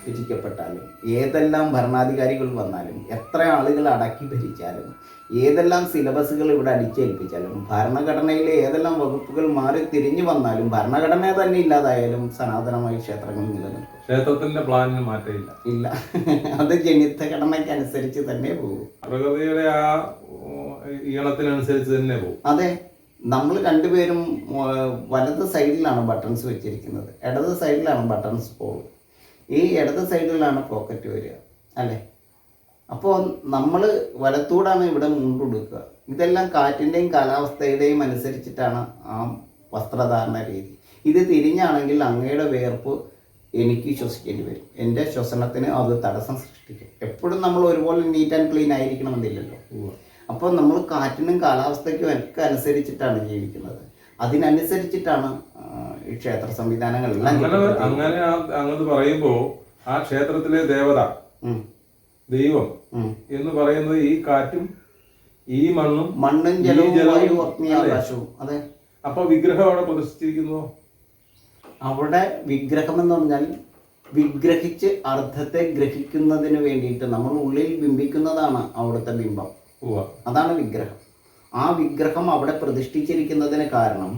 വിധിക്കപ്പെട്ടാലും, ഏതെല്ലാം ഭരണാധികാരികൾ വന്നാലും, എത്ര ആളുകൾ അടക്കി ഭരിച്ചാലും, ഏതെല്ലാം സിലബസുകൾ ഇവിടെ അടിച്ചേൽപ്പിച്ചാലും, ഭരണഘടനയിലെ ഏതെല്ലാം വകുപ്പുകൾ മാറി തിരിഞ്ഞു വന്നാലും, ഭരണഘടന തന്നെ ഇല്ലാതായാലും സനാതനമായി ക്ഷേത്രങ്ങൾ നിലനിൽക്കും. ക്ഷേത്രത്തിന്റെ പ്ലാനിന് മാറ്റമില്ല. ഇല്ല, അത് ജനിത ഘടനയ്ക്കനുസരിച്ച് തന്നെ പോകും. പ്രകൃതിയുടെ ആ ഈണത്തിനനുസരിച്ച് തന്നെ പോകും. അതെ, നമ്മൾ രണ്ടുപേരും വലത് സൈഡിലാണ് ബട്ടൺസ് വെച്ചിരിക്കുന്നത്, ഇടത് സൈഡിലാണ് ബട്ടൺസ് പോകും. ഈ ഇടത് സൈഡിലാണ് പോക്കറ്റ് വരിക, അല്ലേ? അപ്പോൾ നമ്മൾ വലത്തൂടാണ് ഇവിടെ മുണ്ടുകൊടുക്കുക. ഇതെല്ലാം കാറ്റിൻ്റെയും കാലാവസ്ഥയുടെയും അനുസരിച്ചിട്ടാണ് ആ വസ്ത്രധാരണ രീതി. ഇത് തിരിഞ്ഞാണെങ്കിൽ അങ്ങയുടെ വേർപ്പ് എനിക്ക് ശ്വസിക്കേണ്ടി വരും, എൻ്റെ ശ്വസനത്തിന് അത് തടസ്സം സൃഷ്ടിക്കും. എപ്പോഴും നമ്മൾ ഒരുപോലെ നീറ്റ് ആൻഡ് ക്ലീൻ ആയിരിക്കണമെന്നില്ലല്ലോ. അപ്പോൾ നമ്മൾ കാറ്റിനും കാലാവസ്ഥയ്ക്കും ഒക്കെ അനുസരിച്ചിട്ടാണ് ജീവിക്കുന്നത്. അതിനനുസരിച്ചിട്ടാണ് ഈ ക്ഷേത്ര സംവിധാനങ്ങളെല്ലാം. അങ്ങനെ അങ്ങോട്ട് പറയുമ്പോൾ ആ ക്ഷേത്രത്തിലെ ദേവത, ദൈവം എന്ന് പറയുന്നത് ഈ കാറ്റും ഈ മണ്ണും ജലവും ആകാശവും. അതെ. അപ്പൊ വിഗ്രഹം അവിടെ പ്രതിഷ്ഠിച്ചിരിക്കുന്നു. അവിടെ വിഗ്രഹം എന്ന് പറഞ്ഞാൽ വിഗ്രഹിച്ച് അർത്ഥത്തെ ഗ്രഹിക്കുന്നതിന് വേണ്ടിയിട്ട് നമ്മൾ ഉള്ളിൽ ബിംബിക്കുന്നതാണ് അവിടുത്തെ ബിംബം. അതാണ് വിഗ്രഹം. ആ വിഗ്രഹം അവിടെ പ്രതിഷ്ഠിച്ചിരിക്കുന്നതിന് കാരണം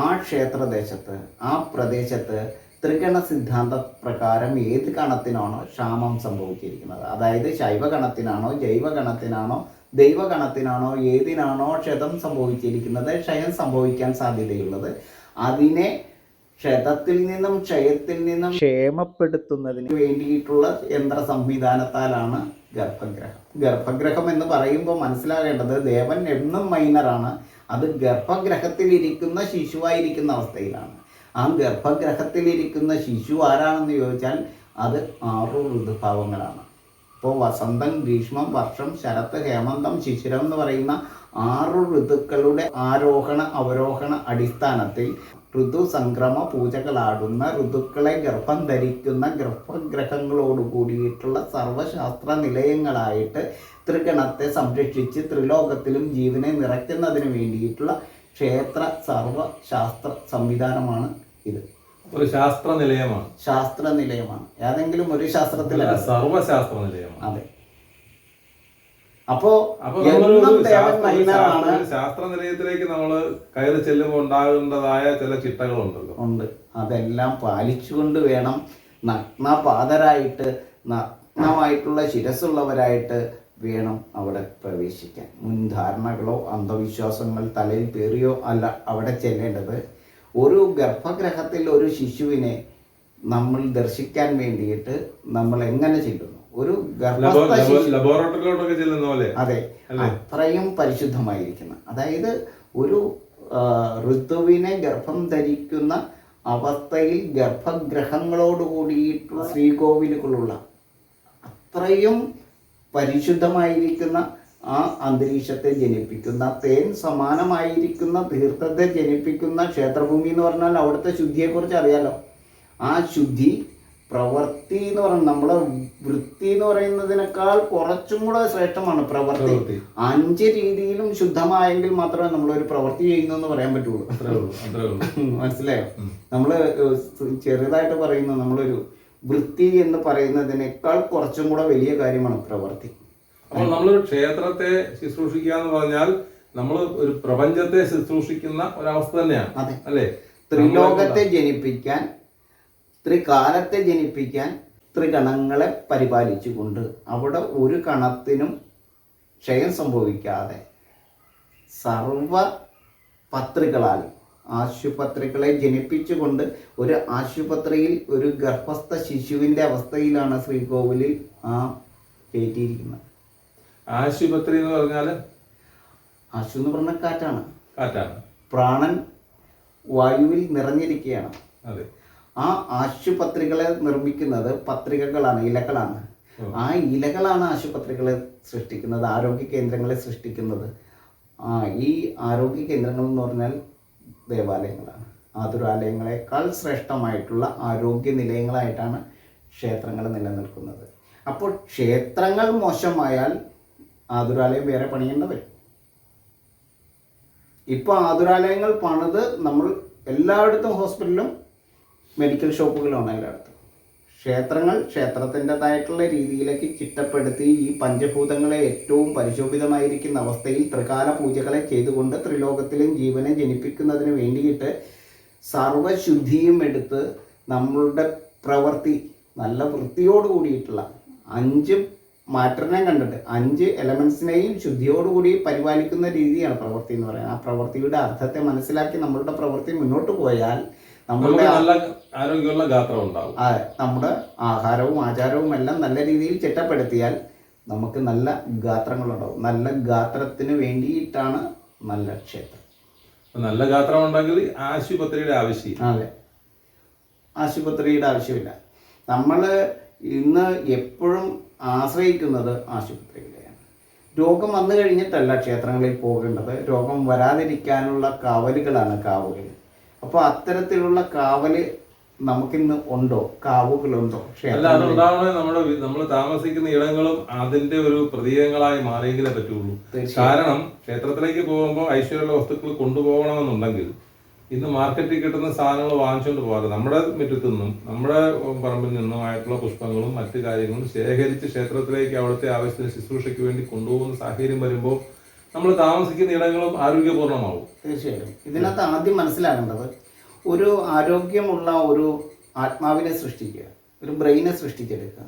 ആ ക്ഷേത്രദേശത്ത്, ആ പ്രദേശത്ത് ത്രിഗണ സിദ്ധാന്ത പ്രകാരം ഏത് ഗണത്തിനാണോ ക്ഷാമം സംഭവിച്ചിരിക്കുന്നത്, അതായത് ശൈവഗണത്തിനാണോ ജൈവഗണത്തിനാണോ ദൈവഗണത്തിനാണോ ഏതിനാണോ ക്ഷതം സംഭവിച്ചിരിക്കുന്നത്, ക്ഷയം സംഭവിക്കാൻ സാധ്യതയുള്ളത്, അതിനെ ക്ഷതത്തിൽ നിന്നും ക്ഷയത്തിൽ നിന്നും ക്ഷേമപ്പെടുത്തുന്നതിന് വേണ്ടിയിട്ടുള്ള യന്ത്ര സംവിധാനത്താലാണ് ഗർഭഗ്രഹം. ഗർഭഗ്രഹം എന്ന് പറയുമ്പോൾ മനസ്സിലാകേണ്ടത് ദേവൻ എന്നും മൈനറാണ്. അത് ഗർഭഗ്രഹത്തിലിരിക്കുന്ന ശിശുവായിരിക്കുന്ന അവസ്ഥയിലാണ്. ആ ഗർഭഗ്രഹത്തിലിരിക്കുന്ന ശിശു ആരാണെന്ന് ചോദിച്ചാൽ അത് 6 ഋതുഭാവങ്ങളാണ്. ഇപ്പോൾ വസന്തം, ഗ്രീഷ്മം, വർഷം, ശരത്ത്, ഹേമന്തം, ശിശിരം എന്ന് പറയുന്ന 6 ഋതുക്കളുടെ ആരോഹണ അവരോഹണ അടിസ്ഥാനത്തിൽ ഋതുസംക്രമ പൂജകളാടുന്ന, ഋതുക്കളെ ഗർഭം ധരിക്കുന്ന ഗർഭഗ്രഹങ്ങളോട് കൂടിയിട്ടുള്ള സർവശാസ്ത്ര നിലയങ്ങളായിട്ട് ത്രിഗണത്തെ സംരക്ഷിച്ച് ത്രിലോകത്തിലും ജീവനെ നിറയ്ക്കുന്നതിന് വേണ്ടിയിട്ടുള്ള ക്ഷേത്ര സർവശാസ്ത്ര സംവിധാനമാണ് ഇത്. ഒരു ശാസ്ത്ര നിലയമാണ്. ശാസ്ത്ര നിലയമാണ്. ഏതെങ്കിലും ഒരു ശാസ്ത്രത്തിലല്ല, സർവശാസ്ത്ര നിലയമാണ്. അതെ. അപ്പോ ശാസ്ത്ര നിലയത്തിലേക്ക് നമ്മൾ കയറി ചെല്ലുമ്പോൾ ഉണ്ടാകേണ്ടതായ ചില ചിട്ടകളുണ്ടല്ലോ. ഉണ്ട്. അതെല്ലാം പാലിച്ചുകൊണ്ട് വേണം നഗ്നപാതരായിട്ട്, നഗ്നമായിട്ടുള്ള ശിരസ്സുള്ളവരായിട്ട് വേണം അവിടെ പ്രവേശിക്കാൻ. മുൻധാരണകളോ അന്ധവിശ്വാസങ്ങൾ തലയിൽ പേറിയോ അല്ല അവിടെ ചെല്ലേണ്ടത്. ഒരു ഗർഭഗ്രഹത്തിൽ ഒരു ശിശുവിനെ നമ്മൾ ദർശിക്കാൻ വേണ്ടിയിട്ട് നമ്മൾ എങ്ങനെ ചെല്ലുന്നു? ഒരു ലബോറട്ടറിയിലോട്ടൊക്കെ ചെല്ലുന്ന പോലെ. അതെ, അത്രയും പരിശുദ്ധമായിരിക്കുന്ന, അതായത് ഒരു ഋതുവിനെ ഗർഭം ധരിക്കുന്ന അവസ്ഥയിൽ ഗർഭഗ്രഹങ്ങളോട് കൂടിയിട്ടുള്ള ശ്രീകോവിലുകളുള്ള അത്രയും പരിശുദ്ധമായിരിക്കുന്ന ആ അന്തരീക്ഷത്തെ ജനിപ്പിക്കുന്ന, തേൻ സമാനമായിരിക്കുന്ന തീർത്ഥത്തെ ജനിപ്പിക്കുന്ന ക്ഷേത്രഭൂമി എന്ന് പറഞ്ഞാൽ അവിടുത്തെ ശുദ്ധിയെക്കുറിച്ച് അറിയാലോ. ആ ശുദ്ധി പ്രവൃത്തി എന്ന് പറയുന്നത്, നമ്മളെ വൃത്തി എന്ന് പറയുന്നതിനേക്കാൾ കുറച്ചും കൂടെ ശ്രേഷ്ഠമാണ് പ്രവൃത്തി. 5 രീതിയിലും ശുദ്ധമായെങ്കിൽ മാത്രമേ നമ്മളൊരു പ്രവൃത്തി ചെയ്യുന്നു എന്ന് പറയാൻ പറ്റുള്ളൂ. മനസ്സിലായോ? നമ്മൾ ചെറുതായിട്ട് പറയുന്നു, നമ്മളൊരു വൃത്തി എന്ന് പറയുന്നതിനേക്കാൾ കുറച്ചും കൂടെ വലിയ കാര്യമാണ് പ്രവൃത്തി. അപ്പോൾ നമ്മളൊരു ക്ഷേത്രത്തെ ശുശ്രൂഷിക്കുക എന്ന് പറഞ്ഞാൽ നമ്മൾ ഒരു പ്രപഞ്ചത്തെ ശുശ്രൂഷിക്കുന്ന ഒരവസ്ഥ തന്നെയാണ്. അതെ, അല്ലേ? ത്രിലോകത്തെ ജനിപ്പിക്കാൻ, ത്രികാലത്തെ ജനിപ്പിക്കാൻ, ത്രിഗണങ്ങളെ പരിപാലിച്ചുകൊണ്ട് അവിടെ ഒരു കണത്തിനും ക്ഷയം സംഭവിക്കാതെ സർവ പത്രികളാൽ ആശുപത്രികളെ ജനിപ്പിച്ചുകൊണ്ട് ഒരു ആശുപത്രിയിൽ ഒരു ഗർഭസ്ഥ ശിശുവിൻ്റെ അവസ്ഥയിലാണ് ശ്രീകോവിലിൽ കയറ്റിയിരിക്കുന്നത്. ആശുപത്രി എന്ന് പറഞ്ഞാൽ, ആശു എന്ന് പറഞ്ഞാൽ കാറ്റാണ്. കാറ്റാണ്. പ്രാണൻ വായുവിൽ നിറഞ്ഞിരിക്കുകയാണ്. അതെ. ആ ആശുപത്രികളെ നിർമ്മിക്കുന്നത് പത്രികകളാണ്, ഇലകളാണ്. ആ ഇലകളാണ് ആശുപത്രികളെ സൃഷ്ടിക്കുന്നത്, ആരോഗ്യ കേന്ദ്രങ്ങളെ സൃഷ്ടിക്കുന്നത്. ഈ ആരോഗ്യ കേന്ദ്രങ്ങൾ എന്ന് പറഞ്ഞാൽ ദേവാലയങ്ങളാണ്. ആതുരാലയങ്ങളെക്കാൾ ശ്രേഷ്ഠമായിട്ടുള്ള ആരോഗ്യ നിലയങ്ങളായിട്ടാണ് ക്ഷേത്രങ്ങൾ നിലനിൽക്കുന്നത്. അപ്പോൾ ക്ഷേത്രങ്ങൾ മോശമായാൽ ആതുരാലയം വേറെ പണിയേണ്ട വരും. ഇപ്പോൾ ആതുരാലയങ്ങൾ പണിത് നമ്മൾ എല്ലായിടത്തും ഹോസ്പിറ്റലും മെഡിക്കൽ ഷോപ്പുകളുമാണ് എല്ലായിടത്തും. ക്ഷേത്രങ്ങൾ ക്ഷേത്രത്തിൻ്റെതായിട്ടുള്ള രീതിയിലേക്ക് ചിട്ടപ്പെടുത്തി ഈ പഞ്ചഭൂതങ്ങളെ ഏറ്റവും പരിശോഭിതമായിരിക്കുന്ന അവസ്ഥയിൽ ത്രികാല പൂജകളെ ചെയ്തുകൊണ്ട് ത്രിലോകത്തിലും ജീവനെ ജനിപ്പിക്കുന്നതിന് വേണ്ടിയിട്ട് സർവശുദ്ധിയും എടുത്ത് നമ്മളുടെ പ്രവൃത്തി നല്ല വൃത്തിയോട് കൂടിയിട്ടുള്ള 5 മാറ്ററിനെ കണ്ടിട്ട് 5 എലമെൻസിനെയും ശുദ്ധിയോടുകൂടി പരിപാലിക്കുന്ന രീതിയാണ് പ്രവൃത്തി എന്ന് പറയുന്നത്. ആ പ്രവൃത്തിയുടെ അർത്ഥത്തെ മനസ്സിലാക്കി നമ്മളുടെ പ്രവൃത്തി മുന്നോട്ട് പോയാൽ നമ്മളുടെ നല്ല ആരോഗ്യമുള്ള ഗാത്രം ഉണ്ടാവും. നമ്മുടെ ആഹാരവും ആചാരവും എല്ലാം നല്ല രീതിയിൽ ചിട്ടപ്പെടുത്തിയാൽ നമുക്ക് നല്ല ഗാത്രങ്ങളുണ്ടാവും. നല്ല ഗാത്രത്തിന് വേണ്ടിയിട്ടാണ് നല്ല ക്ഷേത്രം. നല്ല ഗാത്രം ഉണ്ടെങ്കിൽ ആശുപത്രിയുടെ ആവശ്യം. അതെ, ആശുപത്രിയുടെ ആവശ്യമില്ല. നമ്മൾ ഇന്ന് എപ്പോഴും ആശ്രയിക്കുന്നത് ആശുപത്രികളെയാണ്. രോഗം വന്നു കഴിഞ്ഞിട്ടല്ല ക്ഷേത്രങ്ങളിൽ പോകേണ്ടത്, രോഗം വരാതിരിക്കാനുള്ള കാവലുകളാണ് കാവുകൾ. അപ്പോൾ അത്തരത്തിലുള്ള കാവല് നമുക്കിന്ന് ഉണ്ടോ? കാവുകളുണ്ടോ? നമ്മൾ താമസിക്കുന്ന ഇടങ്ങളും അതിന്റെ ഒരു പ്രതീകങ്ങളായി മാറിയെങ്കിലേ പറ്റുള്ളൂ. കാരണം ക്ഷേത്രത്തിലേക്ക് പോകുമ്പോൾ ഐശ്വര്യമുള്ള വസ്തുക്കൾ കൊണ്ടുപോകണമെന്നുണ്ടെങ്കിൽ ഇന്ന് മാർക്കറ്റിൽ കിട്ടുന്ന സാധനങ്ങൾ വാങ്ങിച്ചുകൊണ്ട് പോകാതെ നമ്മുടെ മുറ്റത്തു നിന്നും നമ്മുടെ പറമ്പിൽ നിന്നുമായിട്ടുള്ള പുഷ്പങ്ങളും മറ്റു കാര്യങ്ങളും ശേഖരിച്ച് ക്ഷേത്രത്തിലേക്ക് അവിടുത്തെ ആവശ്യത്തിന് ശുശ്രൂഷയ്ക്ക് വേണ്ടി കൊണ്ടുപോകുന്ന സാഹചര്യം വരുമ്പോൾ നമ്മൾ താമസിക്കുന്ന ഇടങ്ങളും ആരോഗ്യപൂർണ്ണമാവും. തീർച്ചയായും ഇതിനകത്ത് ആദ്യം മനസ്സിലാക്കേണ്ടത് ഒരു ആരോഗ്യമുള്ള ഒരു ആത്മാവിനെ സൃഷ്ടിക്കുക, ഒരു ബ്രെയിനെ സൃഷ്ടിച്ചെടുക്കുക,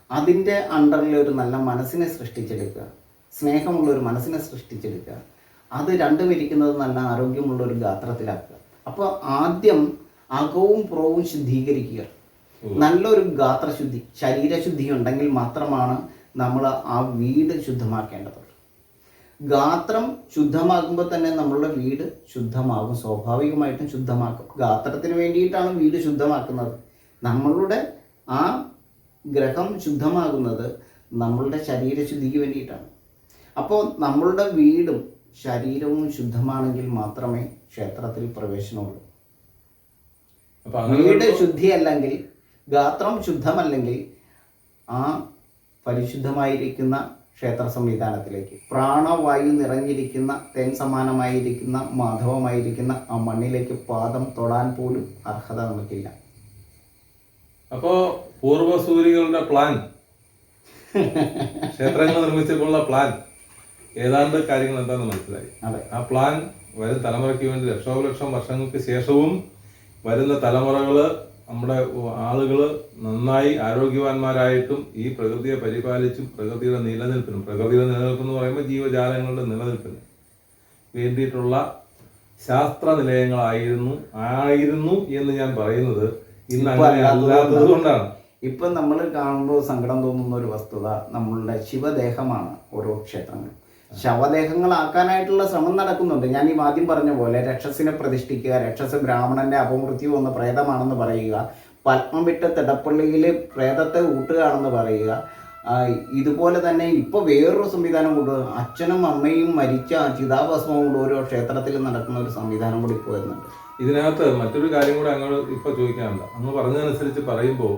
അതിൻ്റെ അണ്ടറിൽ ഒരു നല്ല മനസ്സിനെ സൃഷ്ടിച്ചെടുക്കുക, സ്നേഹമുള്ള ഒരു മനസ്സിനെ സൃഷ്ടിച്ചെടുക്കുക. അത് രണ്ടും ഇരിക്കുന്നത് നല്ല ആരോഗ്യമുള്ള ഒരു ഗാത്രത്തിലാക്കുക. അപ്പോൾ ആദ്യം അകവും പുറവും ശുദ്ധീകരിക്കുക. നല്ലൊരു ഗാത്രശുദ്ധി, ശരീരശുദ്ധി ഉണ്ടെങ്കിൽ മാത്രമാണ് നമ്മൾ ആ വീട് ശുദ്ധമാക്കേണ്ടത്. ഗാത്രം ശുദ്ധമാകുമ്പോൾ തന്നെ നമ്മളുടെ വീട് ശുദ്ധമാകും, സ്വാഭാവികമായിട്ടും ശുദ്ധമാക്കും. ഗാത്രത്തിന് വേണ്ടിയിട്ടാണ് വീട് ശുദ്ധമാക്കുന്നത്. നമ്മളുടെ ആ ഗ്രഹം ശുദ്ധമാകുന്നത് നമ്മളുടെ ശരീരശുദ്ധിക്ക് വേണ്ടിയിട്ടാണ്. അപ്പോൾ നമ്മളുടെ വീടും ശരീരവും ശുദ്ധമാണെങ്കിൽ മാത്രമേ ക്ഷേത്രത്തിൽ പ്രവേശനമുള്ളൂ. വീട് ശുദ്ധിയല്ലെങ്കിൽ, ഗാത്രം ശുദ്ധമല്ലെങ്കിൽ ആ പരിശുദ്ധമായിരിക്കുന്ന ക്ഷേത്ര സംവിധാനത്തിലേക്ക്, പ്രാണവായു നിറഞ്ഞിരിക്കുന്ന തേൻ സമാനമായിരിക്കുന്ന മാധവമായിരിക്കുന്ന ആ മണ്ണിലേക്ക് പാദം തൊടാൻ പോലും അർഹത നമുക്കില്ല. അപ്പോ പൂർവസൂരികളുടെ പ്ലാൻ, ക്ഷേത്രങ്ങൾ നിർമ്മിച്ചപ്പോഴുള്ള പ്ലാൻ ഏതാണ്ട് കാര്യങ്ങൾ എന്താണെന്ന് മനസ്സിലായി. ആ പ്ലാൻ വരും തലമുറയ്ക്ക് വേണ്ടി ലക്ഷോപലക്ഷം വർഷങ്ങൾക്ക് ശേഷവും വരുന്ന തലമുറകള്, നമ്മുടെ ആളുകൾ നന്നായി ആരോഗ്യവാന്മാരായിട്ടും ഈ പ്രകൃതിയെ പരിപാലിച്ചും പ്രകൃതിയുടെ നിലനിൽപ്പിനും എന്ന് പറയുമ്പോൾ ജീവജാലങ്ങളുടെ നിലനിൽപ്പിന് വേണ്ടിയിട്ടുള്ള ശാസ്ത്ര നിലയങ്ങളായിരുന്നു എന്ന് ഞാൻ പറയുന്നത് ഇന്ന് അങ്ങനെ അല്ലാത്തത് കൊണ്ടാണ്. ഇപ്പം നമ്മൾ കാണുമ്പോൾ സങ്കടം തോന്നുന്ന ഒരു വസ്തുത നമ്മളുടെ ശിവദേഹമാണ് ഓരോ ക്ഷേത്രങ്ങളും. ശവദേഹങ്ങളാക്കാനായിട്ടുള്ള ശ്രമം നടക്കുന്നുണ്ട്. ഞാൻ ഈ ആദ്യം പറഞ്ഞ പോലെ രക്ഷസിനെ പ്രതിഷ്ഠിക്കുക, രക്ഷസ് ബ്രാഹ്മണന്റെ അപമൃത്യു വന്ന പ്രേതമാണെന്ന് പറയുക, പത്മം വിട്ട് തിടപ്പള്ളിയിൽ പ്രേതത്തെ ഊട്ടുകയാണെന്ന് പറയുക. ഇതുപോലെ തന്നെ ഇപ്പോൾ വേറൊരു സംവിധാനം കൊണ്ട് അച്ഛനും അമ്മയും മരിച്ച ചിതാഭസ്മം കൊണ്ട് ഓരോ ക്ഷേത്രത്തിൽ നടക്കുന്ന ഒരു സംവിധാനം കൂടി ഇപ്പോൾ വരുന്നുണ്ട്. ഇതിനകത്ത് മറ്റൊരു കാര്യം കൂടെ അങ്ങോട്ട് ഇപ്പൊ ചോദിക്കാനുണ്ട്. അങ്ങ് പറഞ്ഞതനുസരിച്ച് പറയുമ്പോൾ